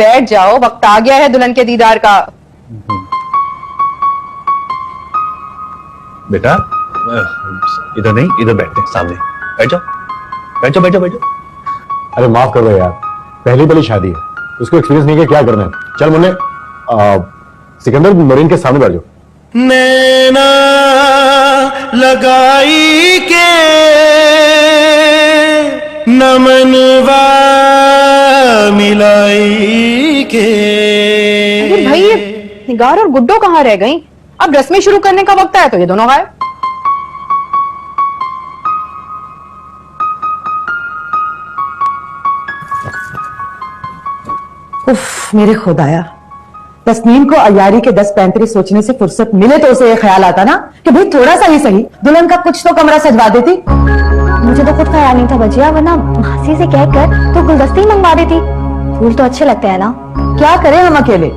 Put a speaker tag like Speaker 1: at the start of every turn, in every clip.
Speaker 1: बैठ जाओ, वक्त आ गया है दुल्हन के दीदार का।
Speaker 2: बेटा इधर नहीं, इधर बैठते हैं सामने। बैठ जाओ बैठ जाओ बैठ जाओ बैठ जाओ।
Speaker 3: अरे माफ कर दो यार, पहली पहली शादी है, उसको एक्सपीरियंस नहीं है, क्या करना है। चल मुन्ने, सिकंदर नौरीन के सामने बैठ जाओ।
Speaker 4: नैना लगाई के नमनवा मिलाई के।
Speaker 1: अरे भाई, ये निगार और गुड्डो कहाँ रह गई? अब रस्में शुरू करने का वक्त आया तो ये दोनों गायब।
Speaker 5: उफ, मेरे खुदाया, तस्नीम को अयारी के 10-35 सोचने से फुर्सत मिले तो उसे ये ख्याल आता ना कि भाई थोड़ा सा ही सही दुल्हन का कुछ तो कमरा सजवा देती।
Speaker 6: मुझे तो खुद ख्याल नहीं था बजिया, वरना मासी से कहकर तो गुलदस्ते ही मंगवा देती। फूल तो अच्छे लगते हैं ना।
Speaker 5: क्या करें हम अकेले,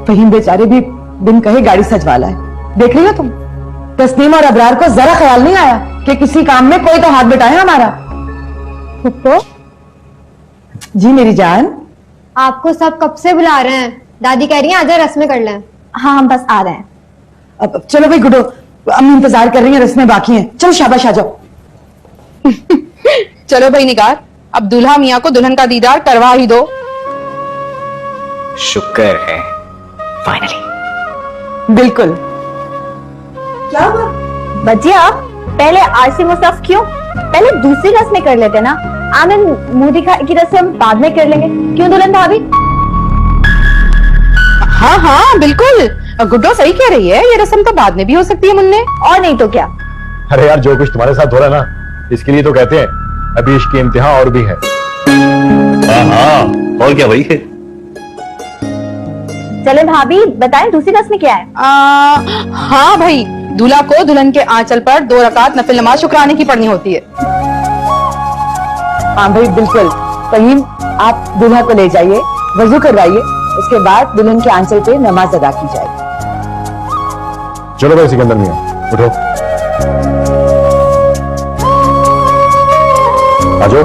Speaker 5: फहीम बेचारे भी बिन कहे गाड़ी सजवा लाए। देख रही हो तुम, तस्नीम और अबरार को जरा ख्याल नहीं आया कि किसी काम में कोई तो हाथ बिठाए हमारा।
Speaker 6: तो
Speaker 5: जी मेरी जान।
Speaker 7: आपको सब कब से बुला रहे हैं, दादी कह रही हैं आजा रस्में कर लें।
Speaker 6: हाँ, हम बस आ रहे हैं।
Speaker 5: अब चलो भाई गुड्डो, अम्मी इंतजार कर रही हैं, रस्में बाकी हैं, चलो शाबाश आ जाओ।
Speaker 1: चलो भाई निगार, अब दूल्हा मियाँ को दुल्हन का दीदार करवा ही दो।
Speaker 8: शुक्र है फाइनली।
Speaker 5: बिल्कुल। क्या हुआ
Speaker 6: बजिया, पहले आरसी मुसफ क्यों, पहले दूसरी रस्में कर लेते ना। आनंद मुंह दिखा की रस्म बाद में कर लेंगे, क्यों दुल्हन भाभी?
Speaker 1: हाँ हाँ बिल्कुल, गुड्डो सही कह रही है, ये रस्म तो बाद में भी हो सकती है मुन्ने।
Speaker 6: और नहीं तो क्या।
Speaker 3: अरे यार, जो कुछ तुम्हारे साथ हो रहा है ना, इसके लिए तो कहते हैं अभी इश्क की इम्तिहान और भी है।
Speaker 2: हाँ हाँ, और क्या भाई।
Speaker 6: चले भाभी, बताएं दूसरी रस्म क्या है?
Speaker 1: हाँ भाई, दूल्हा को दुल्हन के आंचल पर 2 रकात नफिल नमाज शुक्राने की पढ़नी होती है।
Speaker 5: हाँ भाई बिल्कुल। फहीम, आप दूल्हा को ले जाइए, वजू करवाइए, उसके बाद दुल्हन के आंचल पे नमाज अदा की जाएगी।
Speaker 3: चलो भाई सिकंदर मियां, उठो आ जाओ।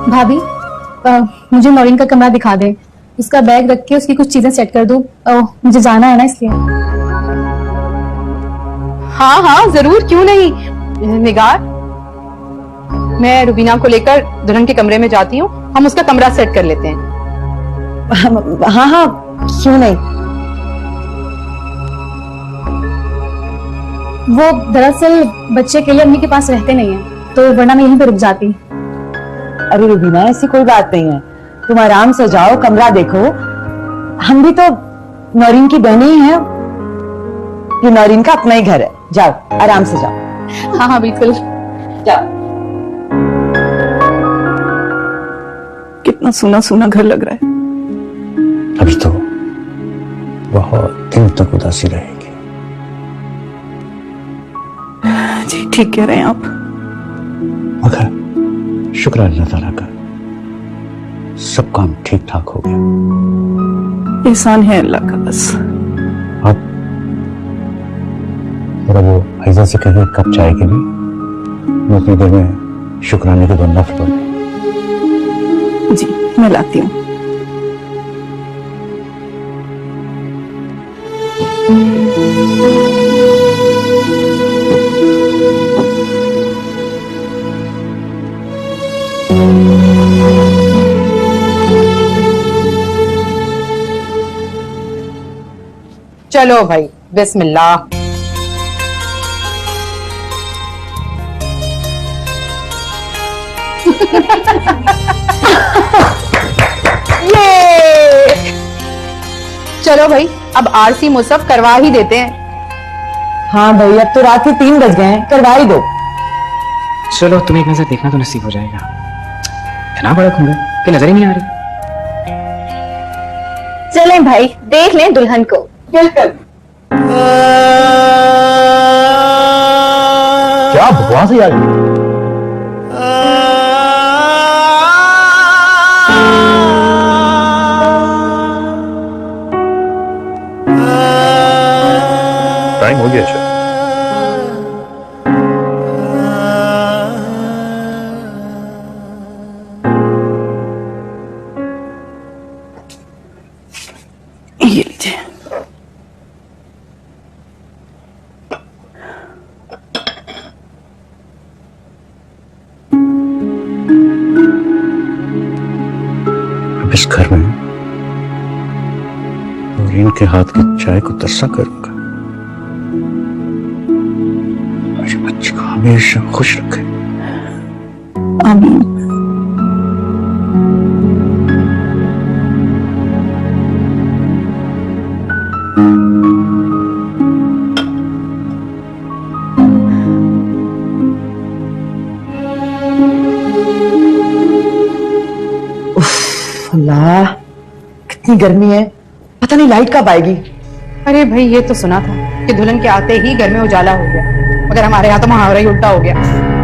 Speaker 9: भाभी, मुझे नौरीन का कमरा दिखा दे, उसका बैग रख के उसकी कुछ चीजें सेट कर दो। मुझे जाना है ना, इसलिए।
Speaker 1: हाँ हाँ जरूर, क्यों नहीं। निगार, मैं रुबीना को लेकर दुल्हन के कमरे में जाती हूँ, हम उसका कमरा सेट कर लेते हैं।
Speaker 5: हाँ हाँ क्यों नहीं।
Speaker 9: वो दरअसल बच्चे के लिए अम्मी के पास रहते नहीं है, तो वरना मैं यहीं पे रुक जाती।
Speaker 5: अरे रुबीना, ऐसी कोई बात नहीं है, तुम आराम से जाओ, कमरा देखो। हम भी तो नौरीन की बहनें ही हैं, ये नौरीन का अपना ही घर है। जाओ आराम से जाओ।
Speaker 9: हाँ हाँ बिल्कुल,
Speaker 5: जाओ।
Speaker 10: कितना सूना सूना घर लग रहा है।
Speaker 8: अभी तो बहुत दिन तक उदासी रहेगी।
Speaker 10: जी ठीक कह रहे हैं आप।
Speaker 8: मगर शुक्र है अल्लाह ताला का, सब काम ठीक ठाक हो गया।
Speaker 10: एहसान है अल्लाह का बस।
Speaker 8: अब मेरा वो ऐसा से कहिए कब जाएगी नहीं, मैं अपनी देर में शुक्राने के 2 नफ्ल पढ़।
Speaker 10: जी मैं लाती हूँ।
Speaker 1: चलो भाई, बिस्मिल्लाह। ये चलो भाई, अब आरसी मुसफ करवा ही देते हैं।
Speaker 5: हाँ भाई, अब तो रात के 3 बज गए हैं, करवा ही दो।
Speaker 11: चलो तुम्हें एक नजर देखना तो नसीब हो जाएगा। इतना बड़ा घूंगा कि नजर ही नहीं आ रही।
Speaker 6: चलें भाई, देख लें दुल्हन को।
Speaker 5: बिल्कुल।
Speaker 3: क्या बकवास है यार।
Speaker 2: टाइम हो गया शायद।
Speaker 8: इस घर में नौरीन के हाथ की चाय को तरसा करूंगा। मेरे बच्चे को हमेशा खुश रखे।
Speaker 10: आमीन।
Speaker 5: अल्लाह, कितनी गर्मी है, पता नहीं लाइट कब आएगी।
Speaker 1: अरे भाई ये तो सुना था कि दुल्हन के आते ही घर में उजाला हो गया, मगर हमारे यहाँ तो मुहावरा ही उल्टा हो गया।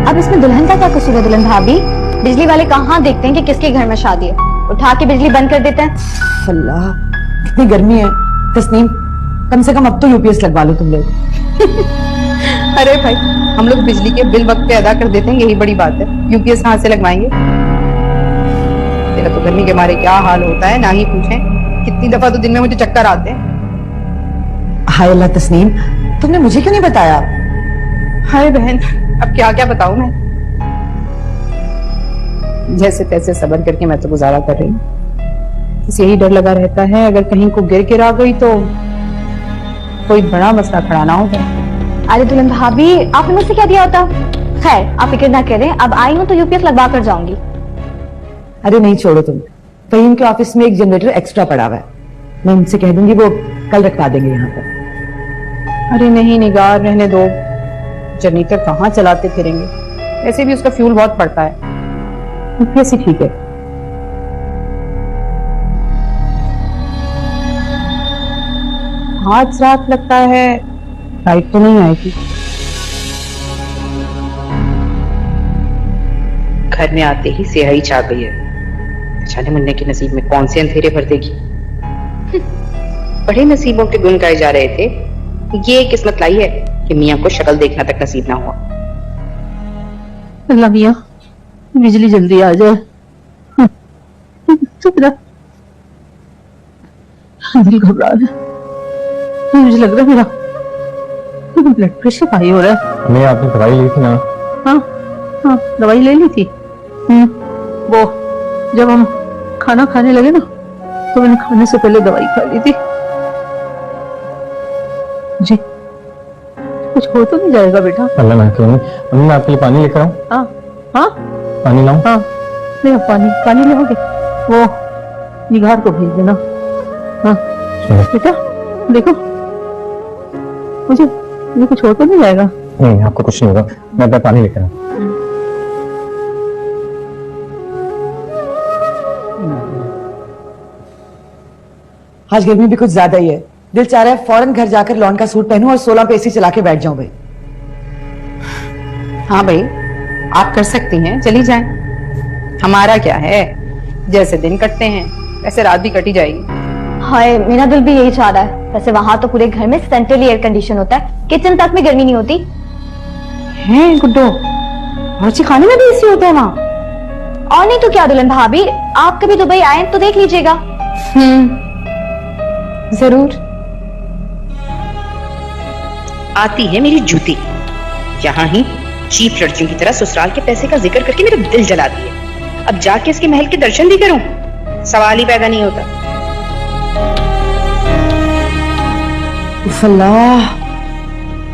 Speaker 6: अब इसमें दुल्हन का क्या कसूर है? दुल्हन भाभी, बिजली वाले कहाँ देखते हैं कि किसके घर में शादी है, उठा के बिजली बंद कर देते हैं।
Speaker 5: अल्लाह, कितनी गर्मी है। तस्नीम, कम से कम अब तो यूपीएस लगवा लो तुम लोग।
Speaker 1: अरे भाई, हम लोग बिजली के बिल वक्त पे अदा कर देते हैं, यही बड़ी बात है। यूपीएस कहाँ से लगवाएंगे? तेरा तो गर्मी के मारे क्या हाल होता है, ना ही पूछें। कितनी दफा तो दिन में मुझे चक्कर आते हैं।
Speaker 5: हाय अल्लाह तस्नीम, तुमने मुझे क्यों नहीं बताया?
Speaker 1: हाय बहन, अब क्या क्या बताऊं मैं। जैसे तैसे सब्र करके मैं तो गुजारा कर रही हूँ। बस यही डर लगा रहता है, अगर कहीं को गिर आ गई तो कोई बड़ा मसला खड़ा ना हो जाए।
Speaker 6: अरे दुल्हन भाभी, आपने मुझसे क्या दिया होता? खैर, आप फिक्र ना करें, अब आई हूँ तो यूपीएस लगवा कर जाऊंगी।
Speaker 5: अरे नहीं, छोड़ो तुम। फहीम के ऑफिस में एक जनरेटर एक्स्ट्रा पड़ा हुआ है, मैं उनसे कह दूंगी, वो कल रखवा देंगे यहाँ पर।
Speaker 1: अरे नहीं निगार, रहने दो। जनरेटर कहाँ चलाते फिरेंगे, ऐसे भी उसका फ्यूल बहुत पड़ता है। यूपीएस ही ठीक है। आज रात लगता है लाइट तो नहीं आएगी। घर में आते ही सियाही छा गई है। जाने मुन्ने के नसीब में कौन से अंधेरे भर देगी। बड़े नसीबों के गुण गाए जा रहे थे, ये किस्मत लाई है कि मियाँ को शक्ल देखना तक नसीब ना हुआ।
Speaker 12: अल्लाह मियाँ, बिजली जल्दी आ जाए। चुप रह, दिल घबरा रहा है। मुझे लग रहा है मेरा ब्लड प्रेशर हाई हो रहा है।
Speaker 3: हमें आपने दवाई ली थी ना?
Speaker 12: हाँ हाँ, दवाई ले ली थी। वो जब हम खाना खाने लगे ना, तो मैंने खाने से पहले दवाई खा ली थी। जी, कुछ हो तो नहीं जाएगा बेटा?
Speaker 3: अल्लाह ना क्यों नहीं। अम्मी, मैं आपके लिए पानी लेकर आऊं?
Speaker 12: हाँ हाँ,
Speaker 3: पानी लाऊं?
Speaker 12: हाँ ले पानी लोगे? वो निगार को भेज देना। हाँ बेटा, देखो मुझे कुछ हो तो नहीं जाएगा?
Speaker 3: नहीं, आपको कुछ नहीं होगा, मैं अपना पानी लेकर आऊं।
Speaker 5: आज गर्मी भी कुछ ज्यादा ही है। दिल चाह रहा है फौरन घर जाकर लॉन का सूट पहनूं और 16 पे एसी चला के बैठ जाऊं। भाई
Speaker 1: हाँ भाई, आप कर सकती हैं, चली जाएं। हमारा क्या है, जैसे दिन कटते हैं वैसे रात भी कटी जाएगी।
Speaker 6: हाय, मेरा दिल भी यही चाह रहा है। वैसे वहां तो पूरे घर में सेंट्रली एयर कंडीशन होता है, किचन तक में गर्मी नहीं होती
Speaker 1: है। गुड्डो, बावर्ची खाने में भी एसी होता है वहाँ?
Speaker 6: और नहीं तो क्या दुल्हन भाभी, आप कभी दुबई आए तो देख लीजिएगा।
Speaker 1: जरूर। आती है मेरी जूती, यहाँ ही चीप लड़कियों की तरह ससुराल के पैसे का जिक्र करके मेरा दिल जला दिए। अब जाके इसके महल के दर्शन भी करूं, सवाल ही पैदा नहीं होता।
Speaker 5: अल्लाह,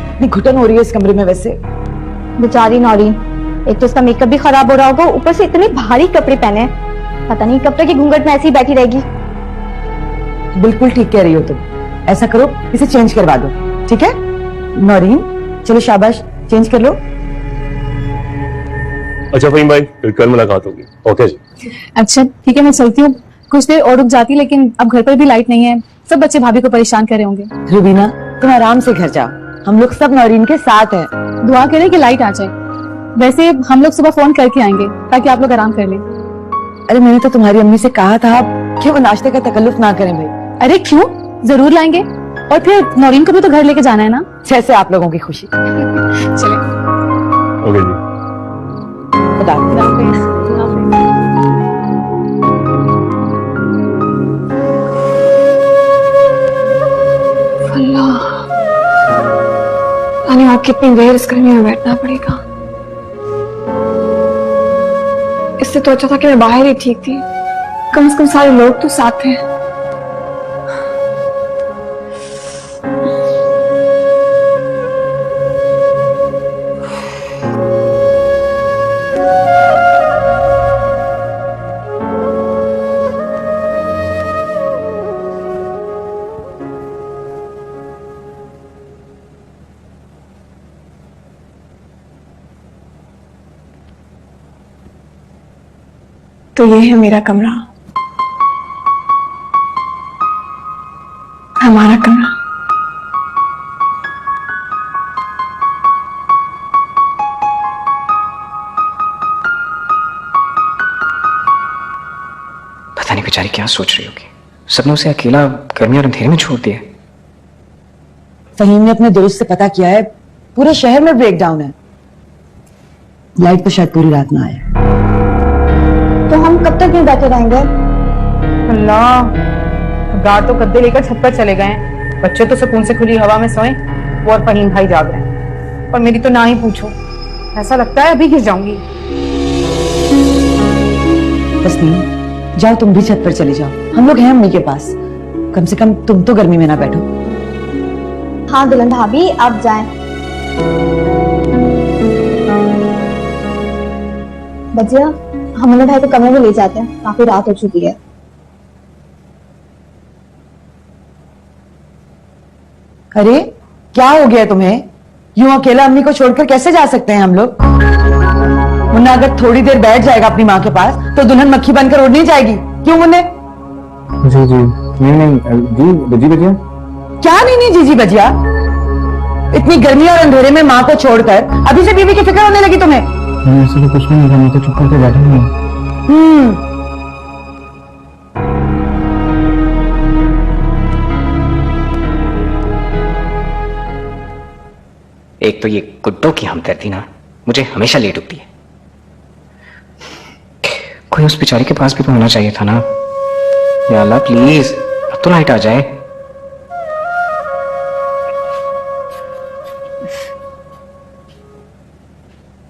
Speaker 5: इतनी घुटन हो रही है इस कमरे में। वैसे
Speaker 6: बेचारी नौरीन, एक तो इसका मेकअप भी खराब हो रहा होगा, ऊपर से इतने भारी कपड़े पहने, पता नहीं कब तक ये घूंघट में ऐसी ही बैठी रहेगी।
Speaker 5: बिल्कुल ठीक कह रही हो तुम। ऐसा करो, इसे चेंज करवा दो, ठीक है? नौरीन, चलो शाबाश, चेंज कर लो।
Speaker 3: अच्छा फहीम भाई, फिर कल मुलाकात होगी। ओके जी।
Speaker 9: अच्छा ठीक है, मैं चलती हूँ। कुछ देर और रुक जाती, लेकिन अब घर पर भी लाइट नहीं है। सब बच्चे भाभी को परेशान कर रहे होंगे।
Speaker 5: रुबीना, तुम आराम से घर जाओ, हम लोग सब नौरीन के साथ हैं।
Speaker 9: दुआ करें कि लाइट आ जाए। वैसे हम लोग सुबह फोन करके आएंगे ताकि आप लोग आराम कर लें।
Speaker 5: अरे मैंने तो तुम्हारी अम्मी से कहा था कि वो नाश्ते का तकल्लुफ ना करें भाई।
Speaker 9: अरे क्यों, जरूर लाएंगे। और फिर नौरीन को भी तो घर लेके जाना है ना।
Speaker 5: जैसे आप लोगों की खुशी।
Speaker 9: चले।
Speaker 3: ओके जी।
Speaker 5: खुदा हाफिज़।
Speaker 7: अल्लाह, आप कितनी देर इस गर्मी में बैठना पड़ेगा। इससे तो अच्छा था कि मैं बाहर ही ठीक थी।
Speaker 10: कम से कम सारे लोग तो साथ हैं। तो ये है मेरा कमरा, हमारा कमरा।
Speaker 11: पता नहीं बेचारी क्या सोच रही होगी, सबने उसे अकेला गर्मी और अंधेरे में छोड़ दिया।
Speaker 5: फहीम ने अपने दोस्त से पता किया है, पूरे शहर में ब्रेकडाउन है। लाइट तो शायद पूरी रात ना आए।
Speaker 6: तो हम कब तक नहीं बैठे रहेंगे?
Speaker 1: अल्लाह, रात तो गद्दे लेकर छत पर चले गए हैं। बच्चे तो सुकून से खुली हवा में सोए, वो और फहीम भाई जाग रहे हैं। और मेरी तो ना ही पूछो, ऐसा लगता है अभी गिर जाऊंगी।
Speaker 5: तस्नीम, जाओ तुम भी छत पर चले जाओ, हम लोग हैं अम्मी के पास। कम से कम तुम तो गर्मी में ना बैठो।
Speaker 6: हाँ दुल्हन भाभी, आप जाएं। बजिया, हम उन्हें भाई को कमरे में ले जाते हैं, काफी रात हो चुकी है।
Speaker 5: अरे क्या हो गया तुम्हें? यूं अकेला अम्मी को छोड़कर कैसे जा सकते हैं हम लोग? मुन्ना अगर थोड़ी देर बैठ जाएगा अपनी माँ के पास तो दुल्हन मक्खी बनकर उड़ नहीं जाएगी। क्यों मुन्ने?
Speaker 3: जी जी जी बजिया।
Speaker 5: क्या नहीं जीजी बजिया? इतनी गर्मी और अंधेरे में माँ को छोड़कर अभी से बीवी की फिक्र होने लगी तुम्हें?
Speaker 3: ऐसा तो कुछ नहीं, मैं तो चुप करके बैठा हूँ।
Speaker 11: एक तो ये गुड्डों की हमदर्दी ना मुझे हमेशा ले डूबती है। कोई उस बेचारी के पास भी तो होना चाहिए था ना। या अल्लाह प्लीज अब तो लाइट आ जाए।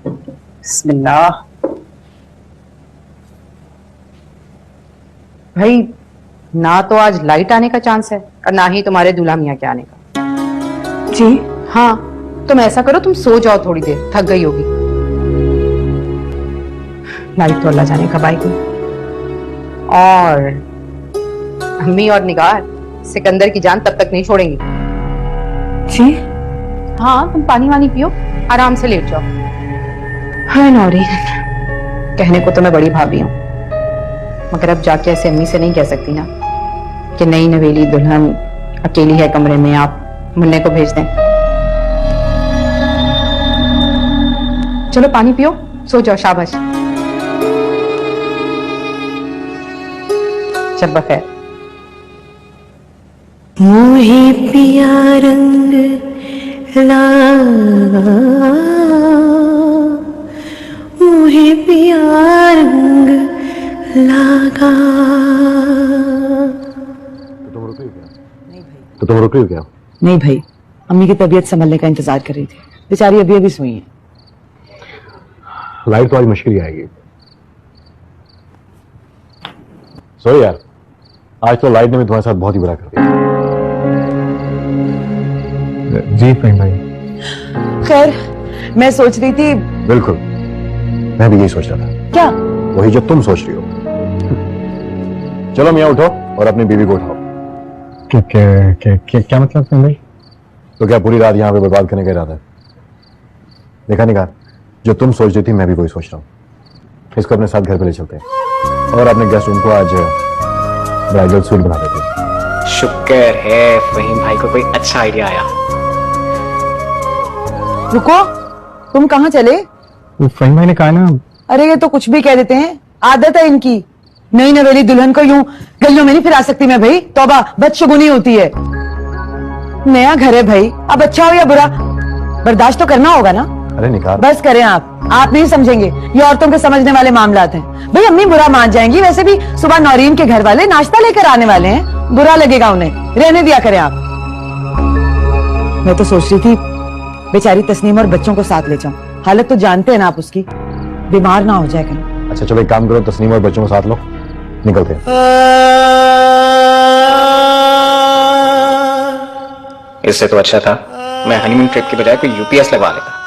Speaker 1: बिस्मिल्लाह। भाई, ना तो आज लाइट आने का चांस है और ना ही तुम्हारे दूल्हा मियाँ के आने का।
Speaker 10: जी
Speaker 1: हाँ, तुम ऐसा करो, तुम सो जाओ थोड़ी देर, थक गई होगी। लाइट तो अल्लाह जाने कब आएगी। और अम्मी और निगार सिकंदर की जान तब तक नहीं छोड़ेंगी।
Speaker 10: जी
Speaker 1: हाँ, तुम पानी वानी पियो, आराम से लेट जाओ। हाँ नौरीन, कहने को तो मैं बड़ी भाभी हूँ, मगर अब जाके ऐसे अम्मी से नहीं कह सकती ना कि नई नवेली दुल्हन अकेली है कमरे में, आप मुन्ने को भेज दें। चलो पानी पियो, सो जाओ, शाबाश। शब बखैर।
Speaker 12: मोहे पिया रंग मोहे पिया रंग लागा।
Speaker 3: तो तुम रुक रही हो क्या?
Speaker 5: नहीं भाई, अम्मी की तबीयत संभलने का इंतजार कर रही थी। बेचारी अभी अभी सोई है।
Speaker 3: लाइट तो आज मुश्किल ही आएगी। सॉरी यार, आज तो लाइट ने भी तुम्हारे साथ बहुत ही बुरा कर दिया। जी फहीम भाई।
Speaker 5: खैर, मैं सोच रही थी।
Speaker 3: बिल्कुल, मैं भी यही सोच रहा था।
Speaker 5: क्या?
Speaker 3: वही जो तुम सोच रही हो। चलो मियाँ, उठो और अपनी बीवी को उठाओ। क्या मतलब फहीम भाई? तो क्या पूरी रात यहाँ पे बर्बाद करने का इरादा है? देखा निगार, जो तुम सोच रही थी मैं भी वही सोच रहा हूँ। इसको अपने साथ घर पे ले चलते हैं और अपने गेस्ट रूम को आज ब्राइडल सूट बना देते हैं।
Speaker 11: शुक्र है फहीम भाई को कोई अच्छा आइडिया आया।
Speaker 5: रुको, तुम कहाँ चले?
Speaker 3: फहीम भाई ने कहा ना।
Speaker 5: अरे ये तो कुछ भी कह देते हैं, आदत है इनकी। नई नवेली दुल्हन को यूं गलियों में नहीं फिरा सकती मैं भाई, तौबा, बदशगुनी होती है। नया घर है भाई, अब अच्छा हो या बुरा बर्दाश्त तो करना होगा ना।
Speaker 3: अरे निकार,
Speaker 5: बस करें आप नहीं समझेंगे, ये औरतों के समझने वाले मामलात हैं। भाई अम्मी बुरा मान जाएंगी, वैसे भी सुबह नौरीन के घर वाले नाश्ता लेकर आने वाले हैं, बुरा लगेगा उन्हें, रहने दिया करें आप। मैं तो सोच रही थी बेचारी तस्नीम और बच्चों को साथ ले जाऊं, हालत तो जानते हैं ना आप उसकी, बीमार ना हो जाए कहीं।
Speaker 3: अच्छा चलो एक काम करो, तस्नीम और बच्चों को साथ लो निकलते हैं।
Speaker 11: इससे तो अच्छा था मैं हनीमून ट्रिप की बजाय कोई यूपीएस लगवा लेता।